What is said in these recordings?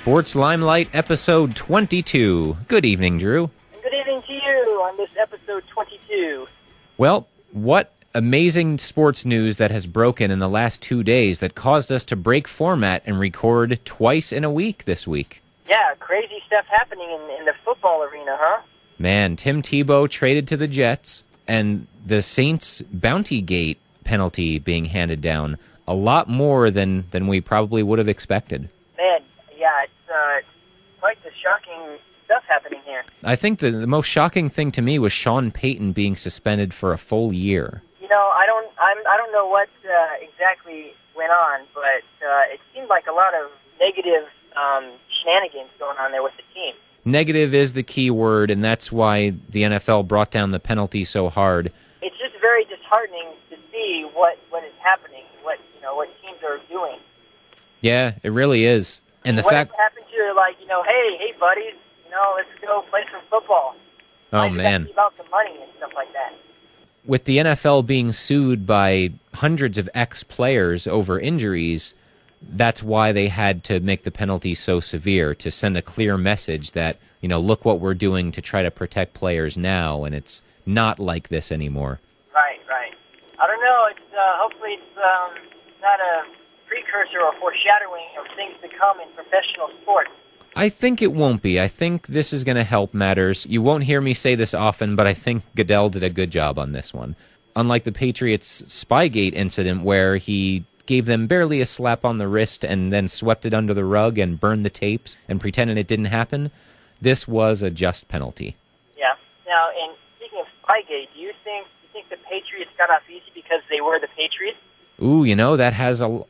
Sports Limelight, episode 22. Good evening, Drew. Good evening to you on this episode 22. Well, what amazing sports news that has broken in the last 2 days that caused us to break format and record twice in a week this week. Yeah, crazy stuff happening in the football arena, huh? Man, Tim Tebow traded to the Jets, and the Saints bounty gate penalty being handed down a lot more than we probably would have expected. Man, yeah, it's quite the shocking stuff happening here. I think the most shocking thing to me was Sean Payton being suspended for a full year. You know, I don't know what exactly went on, but it seemed like a lot of negative shenanigans going on there with the team. Negative is the key word, and that's why the NFL brought down the penalty so hard. It's just very disheartening to see what is happening, what teams are doing. Yeah, it really is. And the what fact happened to, hey buddies, let's go play some football. Oh man, about the money and stuff like that. With the NFL being sued by hundreds of ex-players over injuries, that's why they had to make the penalty so severe, to send a clear message that, look what we're doing to try to protect players now, and it's not like this anymore. Right. I don't know. It's hopefully it's not a precursor or foreshadowing of things to come in professional sports. I think it won't be. I think this is going to help matters. You won't hear me say this often, but I think Goodell did a good job on this one. Unlike the Patriots' Spygate incident where he gave them barely a slap on the wrist and then swept it under the rug and burned the tapes and pretended it didn't happen, this was a just penalty. Yeah. Now, and speaking of Spygate, do you think the Patriots got off easy because they were the Patriots? Ooh,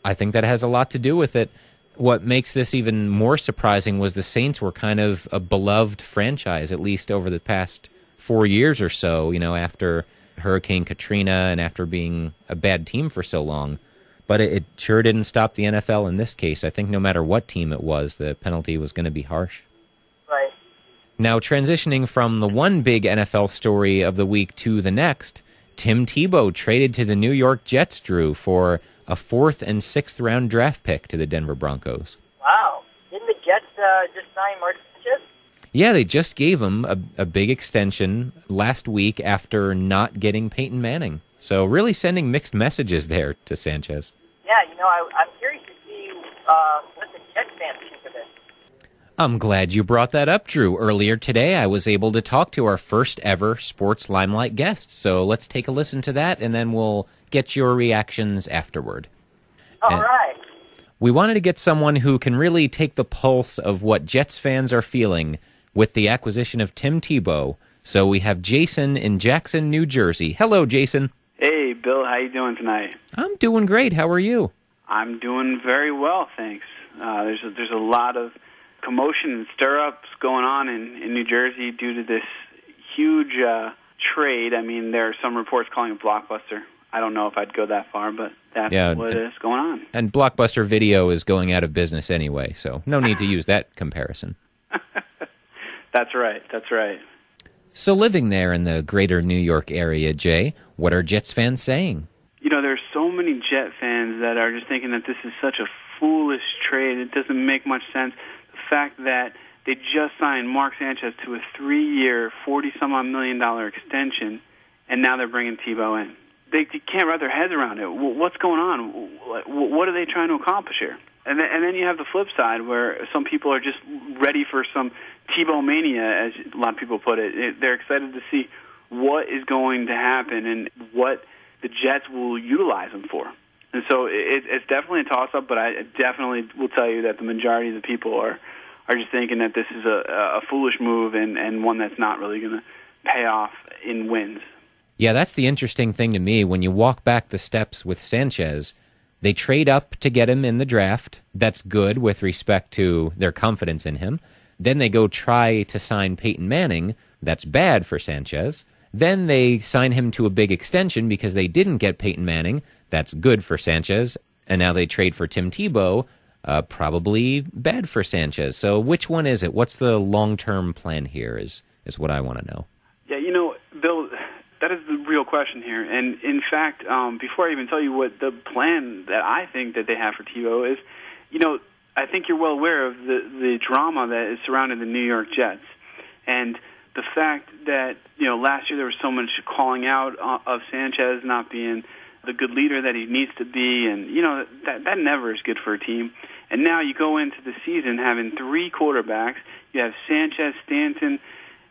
I think that has a lot to do with it. What makes this even more surprising was the Saints were kind of a beloved franchise, at least over the past 4 years or so, after Hurricane Katrina and after being a bad team for so long. But it sure didn't stop the NFL in this case. I think no matter what team it was, the penalty was going to be harsh. Right. Now, transitioning from the one big NFL story of the week to the next, Tim Tebow traded to the New York Jets, Drew, for a 4th and 6th round draft pick to the Denver Broncos. Wow. Didn't the Jets just sign Mark Sanchez? Yeah, they just gave him a big extension last week after not getting Peyton Manning. So really sending mixed messages there to Sanchez. Yeah, I'm curious to see what the Jets fans think of it. I'm glad you brought that up, Drew. Earlier today, I was able to talk to our first ever Sports Limelight guest. So let's take a listen to that, and then we'll get your reactions afterward. All right. We wanted to get someone who can really take the pulse of what Jets fans are feeling with the acquisition of Tim Tebow. So we have Jason in Jackson, New Jersey. Hello, Jason. Hey, Bill. How you doing tonight? I'm doing great. How are you? I'm doing very well, thanks. There's a lot of commotion and stir-ups going on in New Jersey due to this huge trade. I mean, there are some reports calling it blockbuster. I don't know if I'd go that far, but that's what is going on. And Blockbuster Video is going out of business anyway, so no need to use that comparison. That's right. So living there in the greater New York area, Jay, what are Jets fans saying? There's so many Jet fans that are just thinking that this is such a foolish trade. It doesn't make much sense. The fact that they just signed Mark Sanchez to a 3-year, $40-some-odd million extension, and now they're bringing Tebow in. They can't wrap their heads around it. What's going on? What are they trying to accomplish here? And then you have the flip side where some people are just ready for some Tebow mania, as a lot of people put it. They're excited to see what is going to happen and what the Jets will utilize him for. And so it's definitely a toss-up, but I definitely will tell you that the majority of the people are just thinking that this is a foolish move and one that's not really going to pay off in wins. Yeah, that's the interesting thing to me. When you walk back the steps with Sanchez, they trade up to get him in the draft. That's good with respect to their confidence in him. Then they go try to sign Peyton Manning. That's bad for Sanchez. Then they sign him to a big extension because they didn't get Peyton Manning. That's good for Sanchez. And now they trade for Tim Tebow. Probably bad for Sanchez. So which one is it? What's the long-term plan here is what I want to know. Yeah, Bill, that is the real question here. And in fact, before I even tell you what the plan that I think that they have for Tebow is, I think you're well aware of the drama that is surrounding the New York Jets. And the fact that, last year there was so much calling out of Sanchez not being the good leader that he needs to be, and, that never is good for a team. And now you go into the season having three quarterbacks. You have Sanchez, Stanton,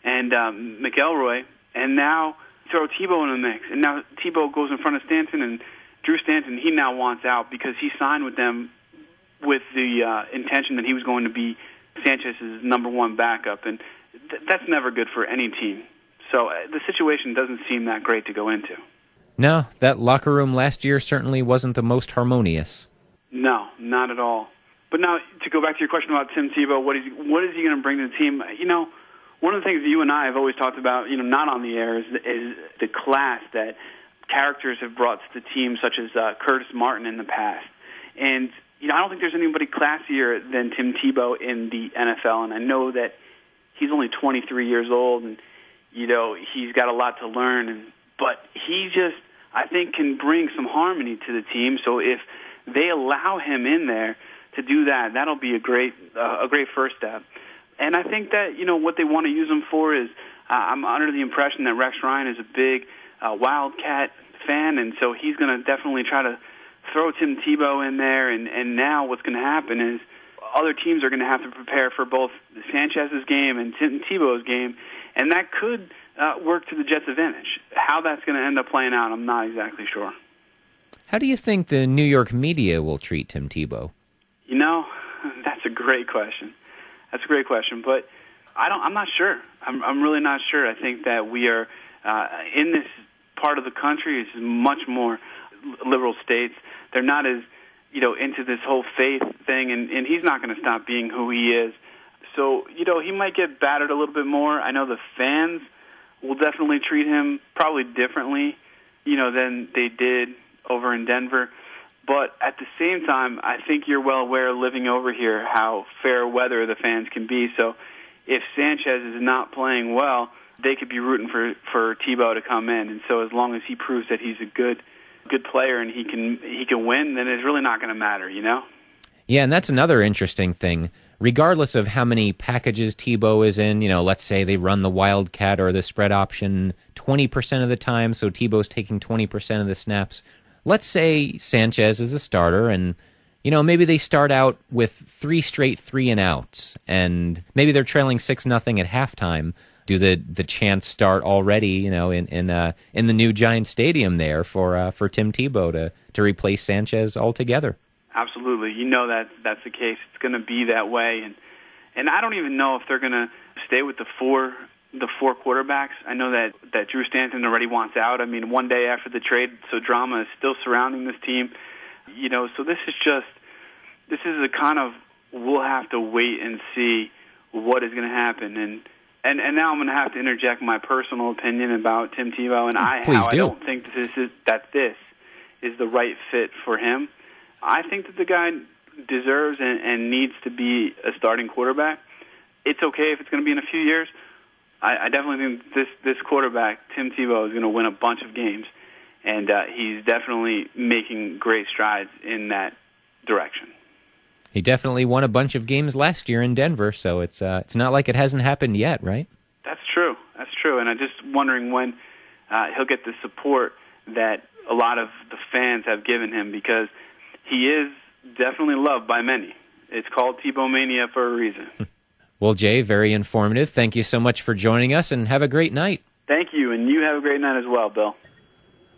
and McElroy, and now throw Tebow in the mix. And now Tebow goes in front of Stanton, and Drew Stanton, he now wants out because he signed with them with the intention that he was going to be Sanchez's number one backup, and that's never good for any team. So the situation doesn't seem that great to go into. No, that locker room last year certainly wasn't the most harmonious. No, not at all. But now, to go back to your question about Tim Tebow, what is he going to bring to the team? One of the things you and I have always talked about, not on the air, is the class that characters have brought to the team, such as Curtis Martin in the past. And, I don't think there's anybody classier than Tim Tebow in the NFL, and I know that he's only 23 years old, and, he's got a lot to learn. But he just, I think, can bring some harmony to the team. So if they allow him in there to do that, that'll be a great first step. And I think that, what they want to use him for is, I'm under the impression that Rex Ryan is a big Wildcat fan, and so he's going to definitely try to throw Tim Tebow in there. And now what's going to happen is other teams are going to have to prepare for both Sanchez's game and Tim Tebow's game, and that could work to the Jets' advantage. How that's going to end up playing out, I'm not exactly sure. How do you think the New York media will treat Tim Tebow? That's a great question. But I'm not sure. I'm really not sure. I think that we are in this part of the country is much more liberal states. They're not as into this whole faith thing, and he's not going to stop being who he is. So he might get battered a little bit more. I know the fans will definitely treat him probably differently, than they did over in Denver. But at the same time, I think you're well aware, living over here, how fair weather the fans can be. So if Sanchez is not playing well, they could be rooting for Tebow to come in. And so as long as he proves that he's a good player and he can win, then it's really not going to matter, Yeah, and that's another interesting thing. Regardless of how many packages Tebow is in, let's say they run the Wildcat or the spread option 20% of the time, so Tebow's taking 20% of the snaps. Let's say Sanchez is a starter, and maybe they start out with 3 straight 3-and-outs, and maybe they're trailing 6-0 at halftime. Do the chants start already? In the new Giant Stadium there for Tim Tebow to replace Sanchez altogether? Absolutely, that's the case. It's going to be that way, and I don't even know if they're going to stay with the four quarterbacks. I know that Drew Stanton already wants out. I mean, one day after the trade, so drama is still surrounding this team. So this is a kind of, we'll have to wait and see what is going to happen. And now I'm going to have to interject my personal opinion about Tim Tebow, and I don't think this is the right fit for him. I think that the guy deserves and needs to be a starting quarterback. It's okay if it's going to be in a few years. I definitely think this quarterback, Tim Tebow, is going to win a bunch of games, and he's definitely making great strides in that direction. He definitely won a bunch of games last year in Denver, so it's not like it hasn't happened yet, right? That's true, and I'm just wondering when he'll get the support that a lot of the fans have given him, because he is definitely loved by many. It's called Tebow Mania for a reason. Well, Jay, very informative. Thank you so much for joining us, and have a great night. Thank you, and you have a great night as well, Bill.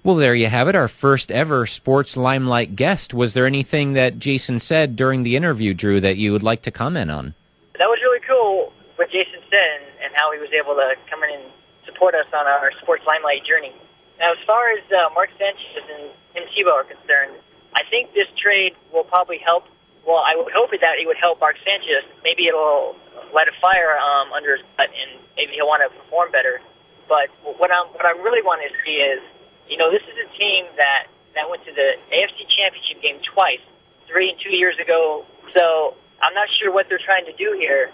Well, there you have it, our first ever Sports Limelight guest. Was there anything that Jason said during the interview, Drew, that you would like to comment on? That was really cool, what Jason said, and how he was able to come in and support us on our Sports Limelight journey. Now, as far as Mark Sanchez and Tim Tebow are concerned, I think this trade will probably help. Well, I would hope that it would help Mark Sanchez. Maybe it'll light a fire under his butt, and maybe he'll want to perform better. But what I really want to see is, this is a team that went to the AFC Championship game twice, 3 and 2 years ago. So I'm not sure what they're trying to do here.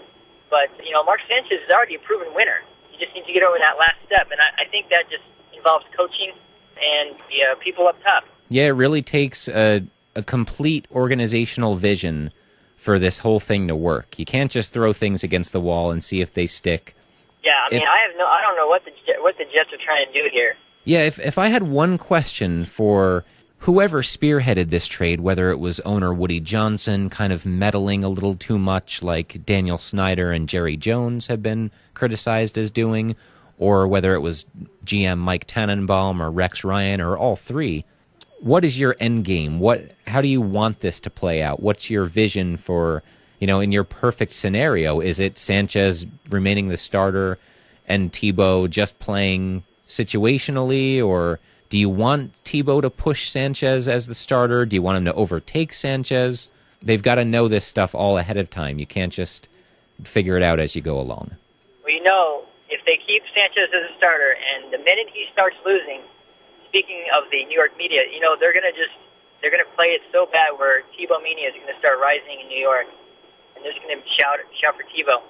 But, Mark Sanchez is already a proven winner. He just needs to get over that last step. And I think that just involves coaching and people up top. Yeah, it really takes a complete organizational vision for this whole thing to work. You can't just throw things against the wall and see if they stick. Yeah, I mean, I don't know what the Jets are trying to do here. Yeah, if I had one question for whoever spearheaded this trade, whether it was owner Woody Johnson kind of meddling a little too much like Daniel Snyder and Jerry Jones have been criticized as doing, or whether it was GM Mike Tannenbaum or Rex Ryan or all three, what is your end game? How do you want this to play out? What's your vision for, in your perfect scenario? Is it Sanchez remaining the starter and Tebow just playing situationally, or do you want Tebow to push Sanchez as the starter? Do you want him to overtake Sanchez? They've got to know this stuff all ahead of time. You can't just figure it out as you go along. Well, if they keep Sanchez as a starter, and the minute he starts losing, speaking of the New York media, they're going to play it so bad where Tebow mania is going to start rising in New York, and they're just going to shout for Tebow.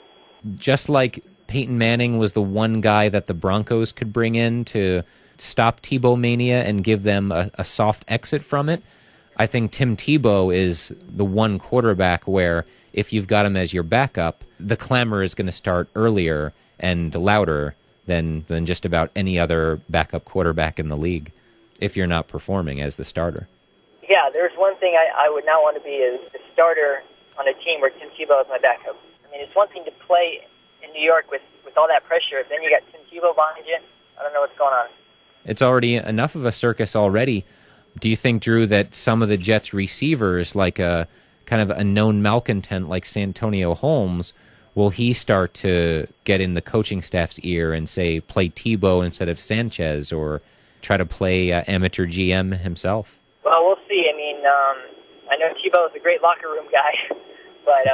Just like Peyton Manning was the one guy that the Broncos could bring in to stop Tebow mania and give them a soft exit from it, I think Tim Tebow is the one quarterback where if you've got him as your backup, the clamor is going to start earlier and louder than just about any other backup quarterback in the league if you're not performing as the starter. Yeah, there's one thing I would not want to be a starter on a team where Tim Tebow is my backup. I mean, it's one thing to play in New York with all that pressure. Then you got Tim Tebow behind you. I don't know what's going on. It's already enough of a circus already. Do you think, Drew, that some of the Jets receivers, like a kind of a known malcontent like Santonio Holmes, will he start to get in the coaching staff's ear and say, play Tebow instead of Sanchez, or try to play amateur GM himself? Well, we'll see. I mean, I know Tebow is a great locker room guy, but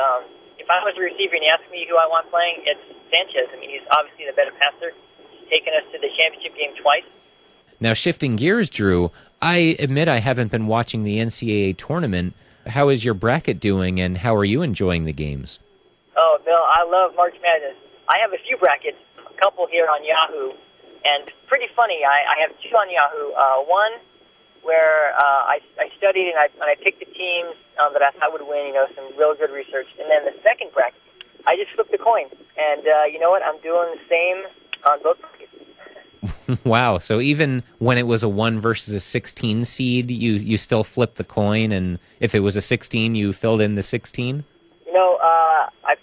if I was a receiver and you asked me who I want playing, it's Sanchez. I mean, he's obviously the better passer. He's taken us to the championship game twice. Now, shifting gears, Drew, I admit I haven't been watching the NCAA tournament. How is your bracket doing, and how are you enjoying the games? Oh, Bill, I love March Madness. I have a few brackets, a couple here on Yahoo, and pretty funny. I have two on Yahoo. One where I studied and I picked the teams that I thought would win, some real good research. And then the second bracket, I just flipped a coin. And you know what? I'm doing the same on both brackets. Wow. So even when it was a 1 versus a 16 seed, you still flipped the coin, and if it was a 16, you filled in the 16? I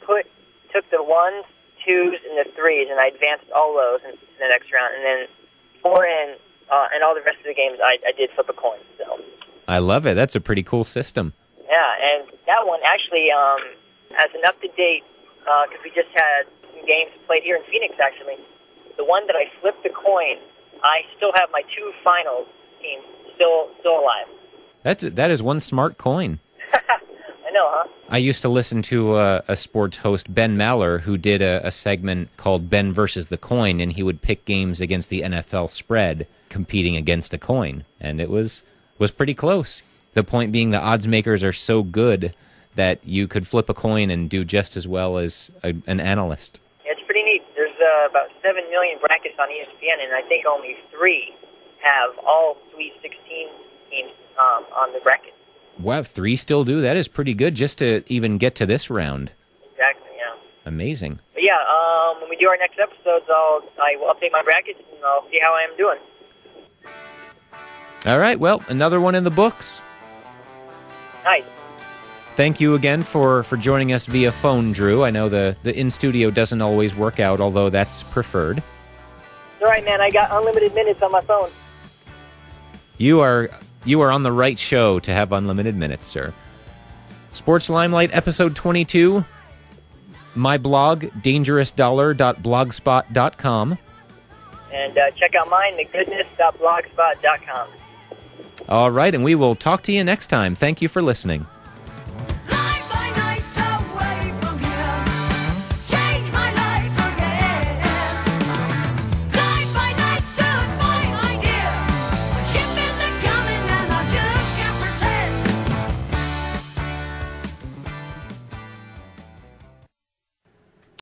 took the 1s, 2s, and the 3s, and I advanced all those in the next round. And then 4 and all the rest of the games, I did flip a coin. So I love it. That's a pretty cool system. Yeah, and that one actually has an up-to-date, because we just had some games played here in Phoenix, actually. The one that I flipped the coin, I still have my 2 finals teams still alive. That is one smart coin. I know, huh? I used to listen to a sports host, Ben Maller, who did a segment called Ben versus the Coin, and he would pick games against the NFL spread, competing against a coin, and it was pretty close. The point being, the odds makers are so good that you could flip a coin and do just as well as an analyst. Yeah, it's pretty neat. There's about 7 million brackets on ESPN, and I think only 3 have all Sweet 16 teams on the bracket. Wow, 3 still do? That is pretty good just to even get to this round. Exactly, yeah. Amazing. But yeah, when we do our next episodes, I will update my brackets, and I'll see how I am doing. All right, well, another one in the books. Nice. Thank you again for joining us via phone, Drew. I know the in-studio doesn't always work out, although that's preferred. It's all right, man. I got unlimited minutes on my phone. You are on the right show to have unlimited minutes, sir. Sports Limelight, episode 22. My blog, dangerousdollar.blogspot.com. And check out mine, thegoodness.blogspot.com. All right, and we will talk to you next time. Thank you for listening.